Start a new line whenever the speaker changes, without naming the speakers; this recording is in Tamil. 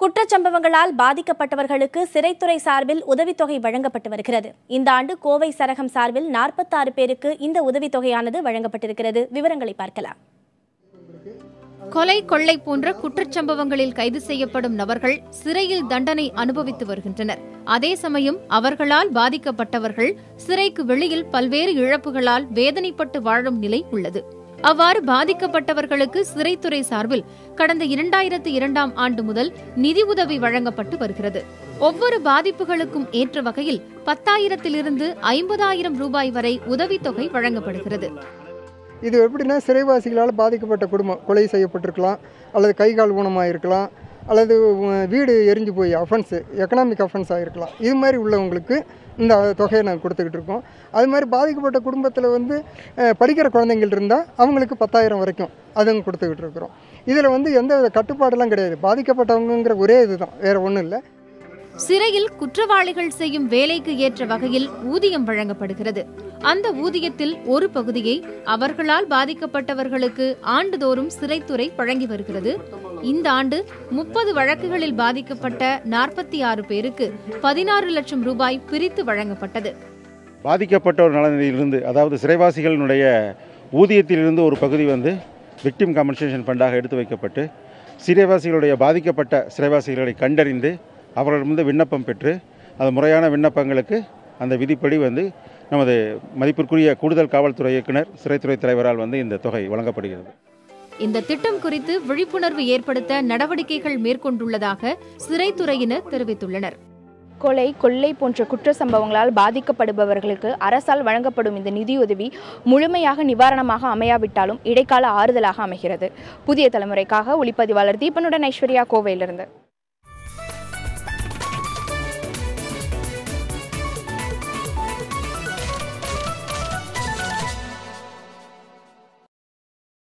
குற்றச்சம்பவங்களால் பாதிக்கப்பட்டவர்களுக்கு சிறைத்துறை சார்பில் உதவித்தொகை வழங்கப்பட்டு வருகிறது. இந்த ஆண்டு கோவை சரகம் சார்பில் 46 பேருக்கு இந்த உதவித்தொகையானது வழங்கப்பட்டிருக்கிறது. விவரங்களை பார்க்கலாம்.
கொலை, கொள்ளை போன்ற குற்றச்சம்பவங்களில் கைது செய்யப்படும் நபர்கள் சிறையில் தண்டனை அனுபவித்து வருகின்றனர். அதே சமயம் அவர்களால் பாதிக்கப்பட்டவர்கள் சிறைக்கு வெளியில் பல்வேறு இழப்புகளால் வேதனைப்பட்டு வாழும் நிலை உள்ளது. அவ்வாறு பாதிக்கப்பட்டவர்களுக்கு சிறைத்துறை சார்பில் கடந்த 2002ஆம் ஆண்டு முதல் நிதி உதவி வழங்கப்பட்டு வருகிறது. ஒவ்வொரு பாதிப்புகளுக்கும் ஏற்ற வகையில் 10,000 50,000 ரூபாய் வரை உதவித்தொகை வழங்கப்படுகிறது.
இது எப்படின்னா, சிறைவாசிகளால் பாதிக்கப்பட்ட குடும்பம் கொலை செய்யப்பட்டிருக்கலாம், அல்லது கைகால் ஊனமாக இருக்கலாம், அல்லது வீடு எரிஞ்சு போய் எக்கனாமிக் அஃபென்ஸாக இருக்கலாம். இது மாதிரி உள்ளவங்களுக்கு இந்த தொகையை நாங்கள் கொடுத்துக்கிட்டு இருக்கோம். அது மாதிரி பாதிக்கப்பட்ட குடும்பத்தில் படிக்கிற குழந்தைங்கள் இருந்தால் அவங்களுக்கு 10,000 வரைக்கும் அதுவும் கொடுத்துக்கிட்டு இருக்கிறோம். இதில் எந்த வித கட்டுப்பாடெல்லாம் கிடையாது. பாதிக்கப்பட்டவங்கிற ஒரே இதுதான், வேறு ஒன்றும் இல்லை.
சிறையில் குற்றவாளிகள் செய்யும் வேலைக்கு ஏற்ற வகையில் ஊதியம் வழங்கப்படுகிறது. அந்த ஊதியத்தில் ஒரு பகுதியை அவர்களால் பாதிக்கப்பட்டவர்களுக்கு ஆண்டுதோறும் சிறைத்துறை வழங்கி வருகிறது. இந்த ஆண்டு 30 வழக்குகளில் பாதிக்கப்பட்ட 46 பேருக்கு 16 லட்சம் ரூபாய் பிரித்து வழங்கப்பட்டது.
பாதிக்கப்பட்டோர் நலனிலிருந்து, அதாவது சிறைவாசிகளினுடைய ஊதியத்திலிருந்து ஒரு பகுதி விக்டிம் காம்பன்சேஷன் ஃபண்டாக எடுத்து வைக்கப்பட்டு சிறைவாசிகளுடைய பாதிக்கப்பட்ட சிறைவாசிகளை கண்டறிந்து அவர்களிடம் விண்ணப்பம் பெற்று அது முறையான விண்ணப்பங்களுக்கு அந்த விதிப்படி நமது மதிப்பிற்குரிய கூடுதல் காவல்துறை இயக்குனர், சிறைத்துறை தலைவரால் இந்த தொகை வழங்கப்படுகிறது.
இந்த திட்டம் குறித்து விழிப்புணர்வு ஏற்படுத்த நடவடிக்கைகள் மேற்கொண்டுள்ளதாக சிறைத்துறையினர் தெரிவித்துள்ளனர்.
கொலை, கொள்ளை போன்ற குற்ற சம்பவங்களால் பாதிக்கப்படுபவர்களுக்கு அரசால் வழங்கப்படும் இந்த நிதியுதவி முழுமையாக நிவாரணமாக அமையாவிட்டாலும் இடைக்கால ஆறுதலாக அமைகிறது. புதிய தலைமுறைக்காக ஒளிப்பதிவாளர் தீபனுடன் ஐஸ்வர்யா, கோவையிலிருந்து.